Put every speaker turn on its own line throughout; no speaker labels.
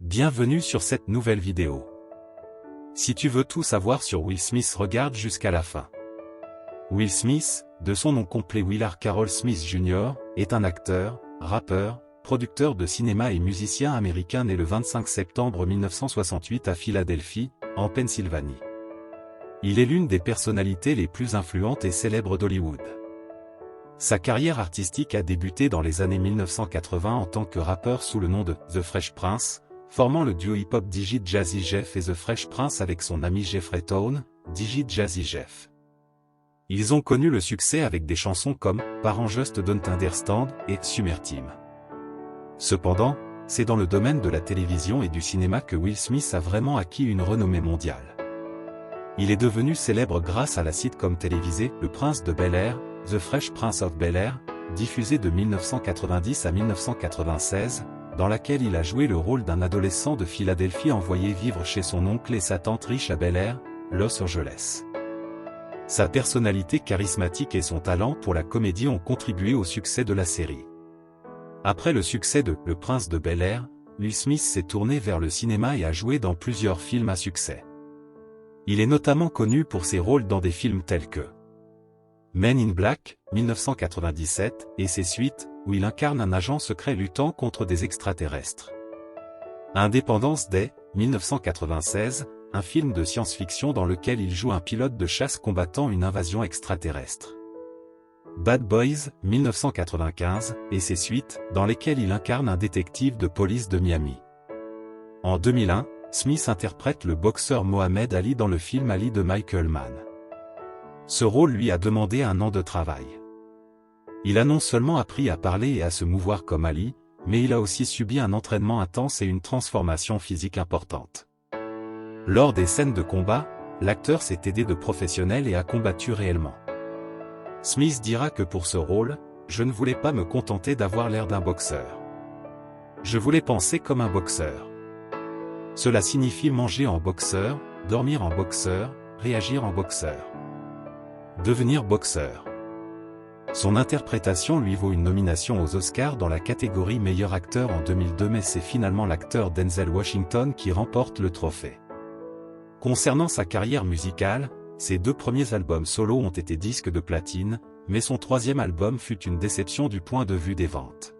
Bienvenue sur cette nouvelle vidéo. Si tu veux tout savoir sur Will Smith, regarde jusqu'à la fin. Will Smith, de son nom complet Willard Carroll Smith Jr., est un acteur, rappeur, producteur de cinéma et musicien américain né le 25 septembre 1968 à Philadelphie, en Pennsylvanie. Il est l'une des personnalités les plus influentes et célèbres d'Hollywood. Sa carrière artistique a débuté dans les années 1980 en tant que rappeur sous le nom de The Fresh Prince, formant le duo hip-hop Digit Jazzy Jeff et The Fresh Prince avec son ami Jeffrey Town, Digit Jazzy Jeff. Ils ont connu le succès avec des chansons comme Parents Just Don't Understand et Summer Team. Cependant, c'est dans le domaine de la télévision et du cinéma que Will Smith a vraiment acquis une renommée mondiale. Il est devenu célèbre grâce à la sitcom télévisée Le Prince de Bel-Air, The Fresh Prince of Bel-Air, diffusée de 1990 à 1996, dans laquelle il a joué le rôle d'un adolescent de Philadelphie envoyé vivre chez son oncle et sa tante riche à Bel-Air, Los Angeles. Sa personnalité charismatique et son talent pour la comédie ont contribué au succès de la série. Après le succès de Le Prince de Bel-Air, Will Smith s'est tourné vers le cinéma et a joué dans plusieurs films à succès. Il est notamment connu pour ses rôles dans des films tels que Men in Black, 1997, et ses suites, où il incarne un agent secret luttant contre des extraterrestres. Independence Day, 1996, un film de science-fiction dans lequel il joue un pilote de chasse combattant une invasion extraterrestre. Bad Boys, 1995, et ses suites, dans lesquelles il incarne un détective de police de Miami. En 2001, Smith interprète le boxeur Mohamed Ali dans le film Ali de Michael Mann. Ce rôle lui a demandé 1 an de travail. Il a non seulement appris à parler et à se mouvoir comme Ali, mais il a aussi subi un entraînement intense et une transformation physique importante. Lors des scènes de combat, l'acteur s'est aidé de professionnels et a combattu réellement. Smith dira que pour ce rôle, je ne voulais pas me contenter d'avoir l'air d'un boxeur. Je voulais penser comme un boxeur. Cela signifie manger en boxeur, dormir en boxeur, réagir en boxeur. Devenir boxeur. Son interprétation lui vaut une nomination aux Oscars dans la catégorie meilleur acteur en 2002, mais c'est finalement l'acteur Denzel Washington qui remporte le trophée. Concernant sa carrière musicale, ses 2 premiers albums solo ont été disques de platine, mais son 3e album fut une déception du point de vue des ventes.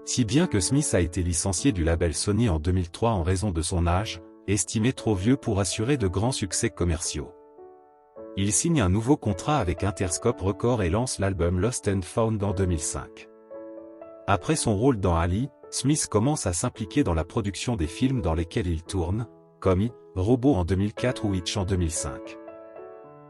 Si bien que Smith a été licencié du label Sony en 2003 en raison de son âge, estimé trop vieux pour assurer de grands succès commerciaux. Il signe un nouveau contrat avec Interscope Records et lance l'album Lost and Found en 2005. Après son rôle dans Ali, Smith commence à s'impliquer dans la production des films dans lesquels il tourne, comme Robot en 2004 ou Hitch en 2005.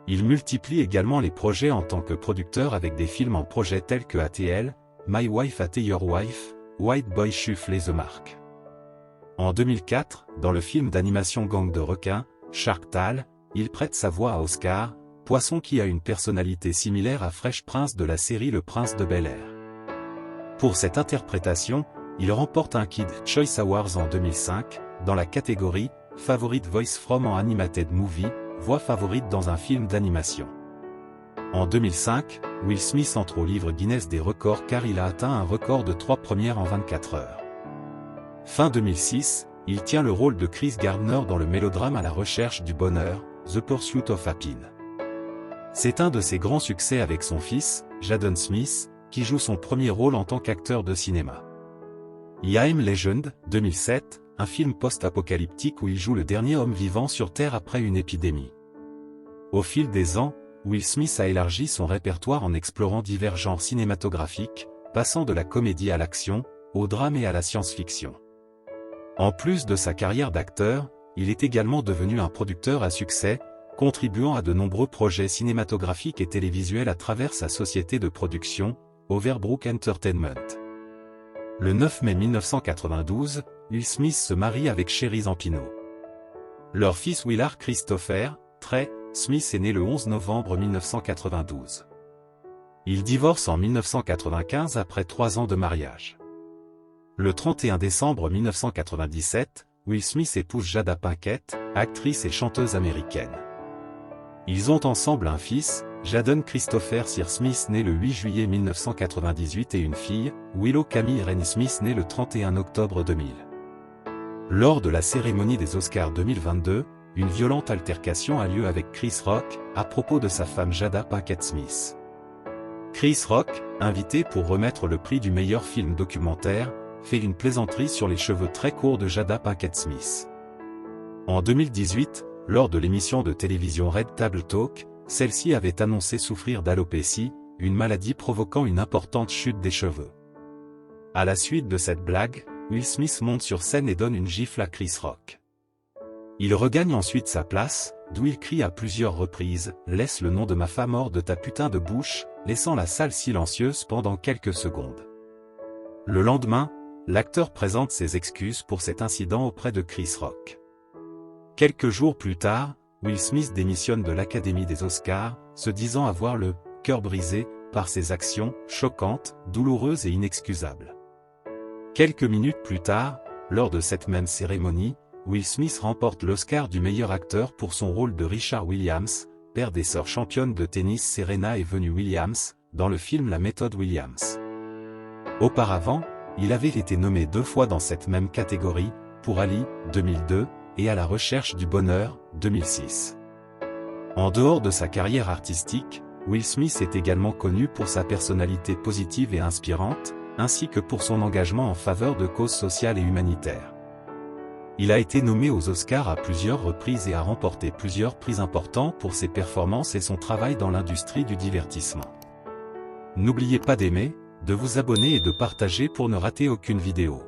Il multiplie également les projets en tant que producteur avec des films en projet tels que ATL, My Wife at Your Wife, White Boy Shuffle et The Mark. En 2004, dans le film d'animation Gang de requins, Shark Tale, il prête sa voix à Oscar, poisson qui a une personnalité similaire à Fresh Prince de la série Le Prince de Bel-Air. Pour cette interprétation, il remporte un Kid Choice Awards en 2005, dans la catégorie Favorite Voice from an Animated Movie, voix favorite dans un film d'animation. En 2005, Will Smith entre au livre Guinness des records car il a atteint un record de 3 premières en 24 heures. Fin 2006, il tient le rôle de Chris Gardner dans le mélodrame À la recherche du bonheur, The Pursuit of Happiness. C'est un de ses grands succès avec son fils, Jaden Smith, qui joue son premier rôle en tant qu'acteur de cinéma. I Am Legend, 2007, un film post-apocalyptique où il joue le dernier homme vivant sur Terre après une épidémie. Au fil des ans, Will Smith a élargi son répertoire en explorant divers genres cinématographiques, passant de la comédie à l'action, au drame et à la science-fiction. En plus de sa carrière d'acteur, il est également devenu un producteur à succès, contribuant à de nombreux projets cinématographiques et télévisuels à travers sa société de production, Overbrook Entertainment. Le 9 mai 1992, Will Smith se marie avec Sherry Zampino. Leur fils Willard Christopher, Trey Smith est né le 11 novembre 1992. Ils divorcent en 1995 après 3 ans de mariage. Le 31 décembre 1997, Will Smith épouse Jada Pinkett, actrice et chanteuse américaine. Ils ont ensemble un fils, Jaden Christopher Cyr Smith né le 8 juillet 1998 et une fille, Willow Camille Rennie Smith née le 31 octobre 2000. Lors de la cérémonie des Oscars 2022, une violente altercation a lieu avec Chris Rock, à propos de sa femme Jada Pinkett Smith. Chris Rock, invité pour remettre le prix du meilleur film documentaire, fait une plaisanterie sur les cheveux très courts de Jada Pinkett Smith. En 2018, lors de l'émission de télévision Red Table Talk, celle-ci avait annoncé souffrir d'alopécie, une maladie provoquant une importante chute des cheveux. À la suite de cette blague, Will Smith monte sur scène et donne une gifle à Chris Rock. Il regagne ensuite sa place, d'où il crie à plusieurs reprises « Laisse le nom de ma femme hors de ta putain de bouche », laissant la salle silencieuse pendant quelques secondes. Le lendemain, l'acteur présente ses excuses pour cet incident auprès de Chris Rock. Quelques jours plus tard, Will Smith démissionne de l'Académie des Oscars, se disant avoir le « cœur brisé » par ses actions choquantes, douloureuses et inexcusables. Quelques minutes plus tard, lors de cette même cérémonie, Will Smith remporte l'Oscar du meilleur acteur pour son rôle de Richard Williams, père des sœurs championnes de tennis Serena et Venus Williams, dans le film La méthode Williams. Auparavant, il avait été nommé 2 fois dans cette même catégorie, pour Ali, 2002, et À la recherche du bonheur, 2006. En dehors de sa carrière artistique, Will Smith est également connu pour sa personnalité positive et inspirante, ainsi que pour son engagement en faveur de causes sociales et humanitaires. Il a été nommé aux Oscars à plusieurs reprises et a remporté plusieurs prix importants pour ses performances et son travail dans l'industrie du divertissement. N'oubliez pas d'aimer, de vous abonner et de partager pour ne rater aucune vidéo.